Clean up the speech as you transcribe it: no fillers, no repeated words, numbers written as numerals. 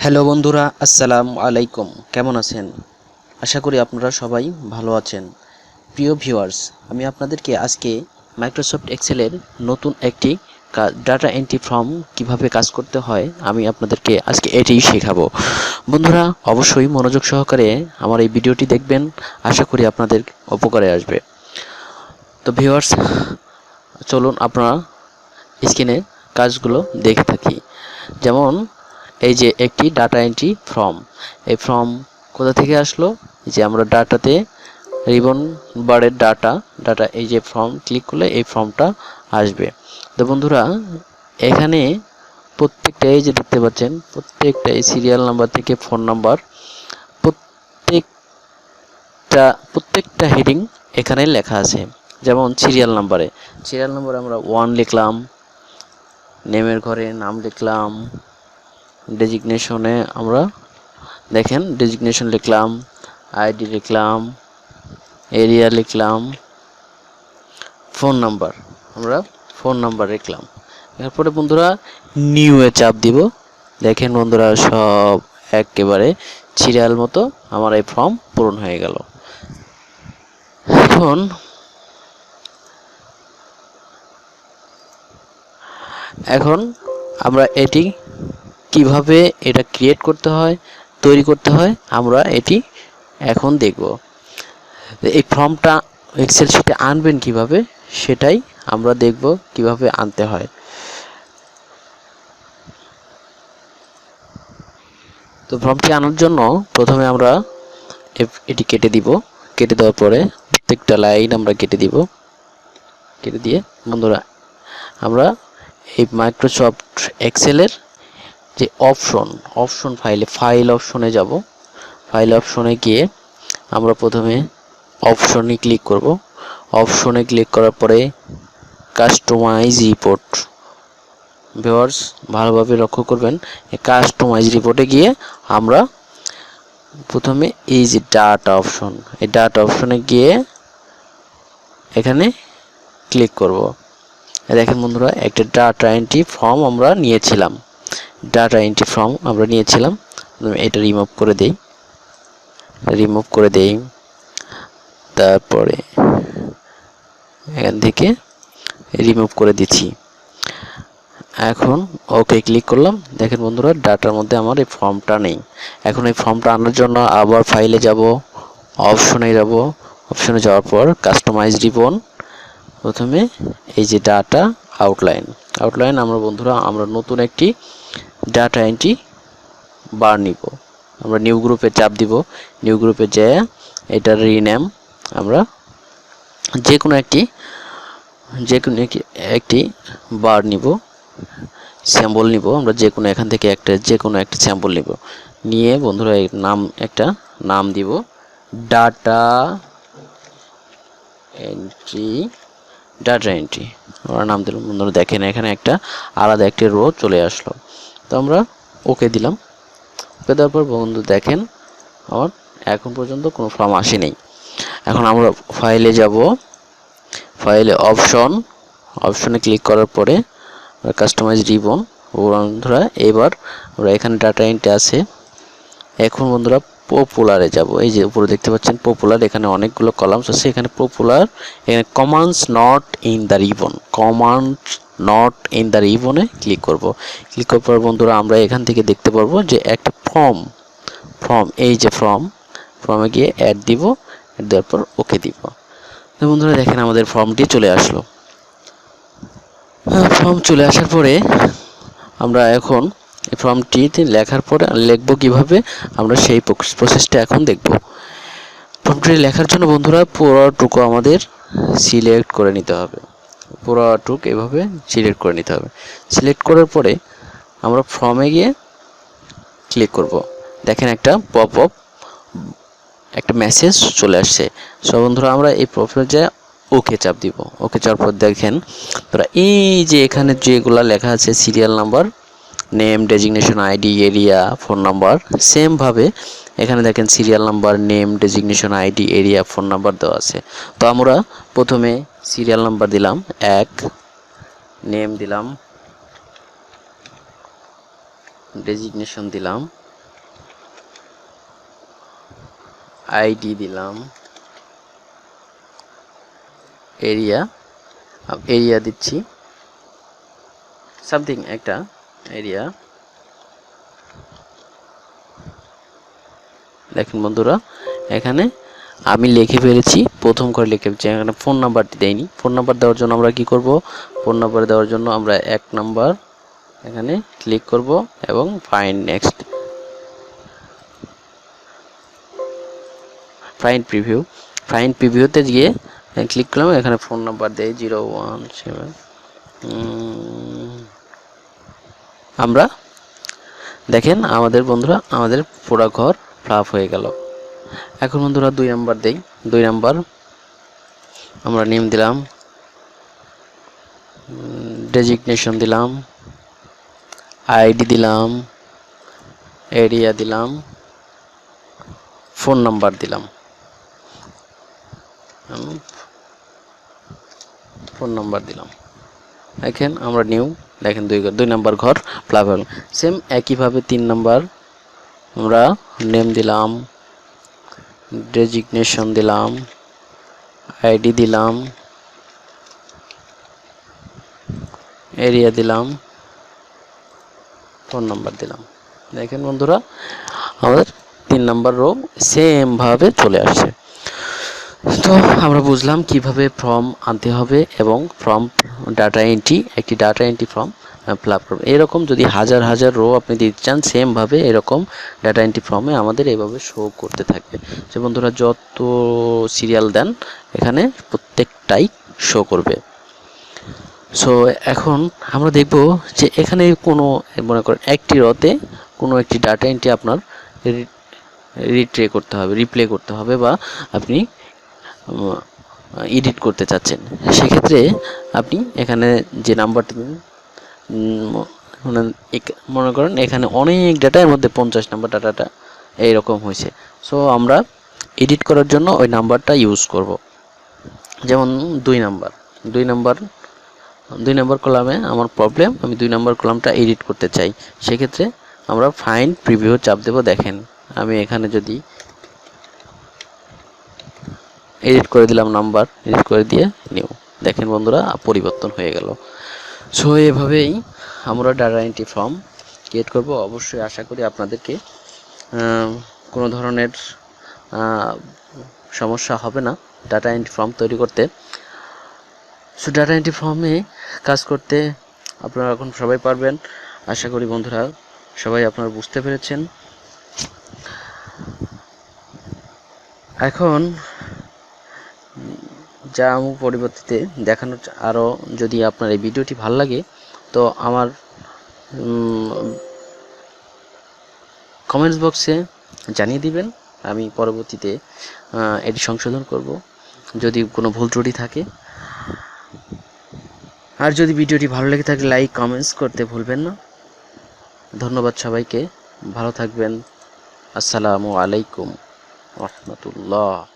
Hello বন্ধুরা, আসসালামু আলাইকুম। কেমন আছেন? আশা করি আপনারা সবাই ভালো আছেন। প্রিয় ভিউয়ার্স, আমি আপনাদেরকে আজকে মাইক্রোসফট এক্সেলের নতুন একটি ডাটা এন্ট্রি ফর্ম কিভাবে কাজ করতে হয় আমি আপনাদেরকে আজকে এটিই শেখাবো। বন্ধুরা, অবশ্যই মনোযোগ সহকারে আমার এই ভিডিওটি দেখবেন। আশা করি আপনাদের উপকারে আসবে। তো ভিউয়ার্স, চলুন আপনারা স্ক্রিনে কাজগুলো দেখে থাকি। যেমন এই যে একটি ডাটা এন্ট্রি ফর্ম, এই ফর্ম কোথা থেকে আসলো? যে আমরা ডাটাতে রিবন বারের ডাটা এই যে ফর্ম ক্লিক করলে এই ফর্মটা আসবে। তো বন্ধুরা, এখানে প্রত্যেকটা এই যে দেখতে পাচ্ছেন, প্রত্যেকটা এই সিরিয়াল নাম্বার থেকে ফোন নাম্বার, প্রত্যেকটা হেডিং এখানে লেখা আছে। যেমন সিরিয়াল নাম্বারে আমরা 1 লিখলাম, নেমের ঘরে নাম লিখলাম, ডেজিগনেশনে আমরা দেখেন ডেজিগনেশন লিখলাম, আইডি লিখলাম, এরিয়া লিখলাম, ফোন নাম্বার আমরা ফোন নাম্বার লিখলাম। এরপরে বন্ধুরা নিউ এ চাপ দিব। দেখেন বন্ধুরা, সব একেবারে সিরিয়াল মতো আমার এই ফর্ম পূরণ হয়ে গেল। এখন আমরা এটি কিভাবে এটা ক্রিয়েট করতে হয়, তৈরি করতে হয়, আমরা এটি এখন দেখব। এই ফর্মটা এক্সেল শিটে আনবেন কিভাবে, সেটাই আমরা দেখব কিভাবে আনতে হয়। তো ফর্মটি আনার জন্য প্রথমে আমরা এটি কেটে দিব। কেটে দেওয়ার পরে প্রত্যেকটা লাইন আমরা কেটে দিব। কেটে দিয়ে বন্ধুরা আমরা এই মাইক্রোসফট এক্সেলের যে অপশন ফাইল অপশনে যাব। ফাইল অপশনে গিয়ে আমরা প্রথমে অপশনে ক্লিক করব। অপশনে ক্লিক করার পরে কাস্টমাইজ রিপোর্ট, ভিউয়ার্স ভালোভাবে লক্ষ্য করবেন, এই কাস্টমাইজ রিপোর্টে গিয়ে আমরা প্রথমে এই যে ডাটা অপশন, এই ডাটা অপশনে গিয়ে এখানে ক্লিক করব। দেখেন বন্ধুরা, একটা ডাটা এন্ট্রি ফর্ম আমরা নিয়েছিলাম। এটা রিমুভ করে দেই। তারপরে এখান থেকে রিমুভ করে দিচ্ছি। এখন ওকে ক্লিক করলাম। দেখেন বন্ধুরা, ডাটার মধ্যে আমার এই ফর্মটা নেই। এখন এই ফর্মটা আনার জন্য আবার ফাইলে যাব, অপশনে যাওয়ার পর কাস্টমাইজ রিবন, প্রথমে এই যে ডাটা আউটলাইন আমরা নতুন একটি ডাটা এন্ট্রি বার নিব। আমরা নিউ গ্রুপে চাপ দিব। নিউ গ্রুপে যেয়ে এটার রিনেম আমরা যে কোনো একটি বার নিব, স্যাম্পল নিব। আমরা এখান থেকে যে কোনো একটা স্যাম্পল নিব। নিয়ে বন্ধুরা একটা নাম দিব, ডাটা এন্ট্রি। আমরা নাম দিলাম। বন্ধুরা দেখেন, এখানে একটা আলাদা একটি রো চলে আসলো। তো আমরা ওকে দিলাম। ওকে দেওয়ার পর বন্ধু দেখেন, আমার এখন পর্যন্ত কোনো ফর্ম আসেনি। এখন আমরা ফাইলে যাব। ফাইলে অপশনে ক্লিক করার পরে কাস্টমাইজ রিবন। বন্ধুরা এবার আমরা এখানে ডাটা এন্ট্রি আছে। এখন বন্ধুরা পপুলারে যাব। এই যে উপরে দেখতে পাচ্ছেন পপুলার, এখানে অনেকগুলো কলামস আছে। এখানে পপুলার, এখানে কমান্ডস নট ইন দ্য রিবনে ক্লিক করব। ক্লিক করার পর বন্ধুরা আমরা এখান থেকে দেখতে পারবো যে একটা ফর্ম, এই যে ফর্মে গিয়ে অ্যাড দিব। দেওয়ার পর ওকে দিব। তো বন্ধুরা দেখেন, আমাদের ফর্মটি চলে আসলো। ফর্ম চলে আসার পরে আমরা এখন এই ফর্মটিতে লেখার পরে লিখব কিভাবে, আমরা সেই প্রসেসটা এখন দেখব। ফর্মটি লেখার জন্য বন্ধুরা পুরোটুকু আমাদের সিলেক্ট করে নিতে হবে। এভাবে সিলেক্ট করে নিতে হবে। সিলেক্ট করার পরে আমরা ফর্মে গিয়ে ক্লিক করব। দেখেন একটা একটা মেসেজ চলে আসছে। সো বন্ধুরা আমরা এই প্রোফাইলে ওকে চাপ দিব। ওকে চাপার পর দেখেন তোরা এই যে এখানে যেগুলা লেখা আছে serial number, name, designation, ID, area, phone number, same ভাবে এখানে দেখেন serial number, name, designation, ID, area, phone number দেওয়া আছে। তো আমরা প্রথমে সিরিয়াল নাম্বার দিলাম 1, নেম দিলাম, ডেজিগনেশন দিলাম আইডি দিলাম, এরিয়া এরিয়া দিচ্ছি, সামথিং একটা এরিয়া। দেখেন বন্ধুরা, এখানে আমি লিখে ফেলেছি, প্রথম করে লিখে ফেলেছি। এখানে ফোন নাম্বারটি দেয়নি। ফোন নাম্বার দেওয়ার জন্য আমরা কি করব? ফোন নাম্বার দেওয়ার জন্য আমরা 1 নাম্বার এখানে ক্লিক করব এবং find next, find preview. Find প্রিভিউতে গিয়ে ক্লিক করলাম। এখানে ফোন নাম্বার দেয় 017। আমরা দেখেন আমাদের বন্ধুরা, আমাদের পুরো ঘর ফ্লাপ হয়ে গেল। এখন বন্ধুরা 2 নাম্বার দেই। 2 নাম্বার আমরা নেম দিলাম, ডেজিগনেশন দিলাম, আইডি দিলাম, এরিয়া দিলাম, ফোন নাম্বার দিলাম, ফোন নাম্বার দিলাম। দেখেন আমরা নিউ, দেখেন 2 নাম্বার ঘর ফ্লাপ হল। সেম একইভাবে 3 নাম্বার আমরা নেম দিলাম, ডেজিগনেশন দিলাম, আইডি দিলাম, এরিয়া দিলাম, ফোন নাম্বার দিলাম। দেখেন বন্ধুরা, আমাদের 3 নাম্বার রো সেম ভাবে চলে আসছে। তো আমরা বুঝলাম কিভাবে ফর্ম আনতে হবে এবং ফর্ম ডাটা এন্ট্রি, একটি data entry form fill up করবে। এরকম যদি হাজার হাজার রো আপনি দিতে চান, সেমভাবে এরকম ডাটা এন্ট্রি ফর্মে আমাদের এইভাবে শো করতে থাকবে। যে বন্ধুরা যত সিরিয়াল দেন এখানে প্রত্যেকটাই শো করবে। সো এখন আমরা দেখব যে এখানে কোনো, মনে করেন একটি রতে কোনো একটি ডাটা এন্ট্রি আপনার রিপ্লে করতে হবে বা আপনি এডিট করতে চাচ্ছেন। সেক্ষেত্রে আপনি এখানে যে নাম্বারটি মনে করেন এখানে অনেক ডাটার মধ্যে 50 নাম্বার ডাটাটা এইরকম হয়েছে। সো আমরা এডিট করার জন্য ওই নাম্বারটা ইউজ করব। যেমন 2 নাম্বার কলামে আমার প্রবলেম, আমি 2 নাম্বার কলামটা এডিট করতে চাই। সেক্ষেত্রে আমরা ফাইন্ড প্রিভিউ চাপ দেব। দেখেন আমি এখানে যদি এডিট করে দিলাম, নাম্বার এডিট করে দিয়ে নিউ, দেখেন বন্ধুরা পরিবর্তন হয়ে গেল। সো এভাবেই আমরা ডাটা এন্ট্রি ফর্ম ক্রিয়েট করব। অবশ্যই আশা করি আপনাদেরকে কোনো ধরনের সমস্যা হবে না ডাটা এন্ট্রি ফর্ম তৈরি করতে। সো ডাটা এন্ট্রি ফর্মে কাজ করতে আপনারা এখন সবাই পারবেন আশা করি। বন্ধুরা সবাই আপনারা বুঝতে পেরেছেন। এখন যা আমি পরবর্তীতে দেখানোর, আরও যদি আপনার এই ভিডিওটি ভালো লাগে তো আমার কমেন্টস বক্সে জানিয়ে দিবেন। আমি পরবর্তীতে এটি সংশোধন করব যদি কোনো ভুল ত্রুটি থাকে। আর যদি ভিডিওটি ভালো লেগে থাকে লাইক কমেন্টস করতে ভুলবেন না। ধন্যবাদ সবাইকে, ভালো থাকবেন। আসসালামু আলাইকুম ওয়া রাহমাতুল্লাহ।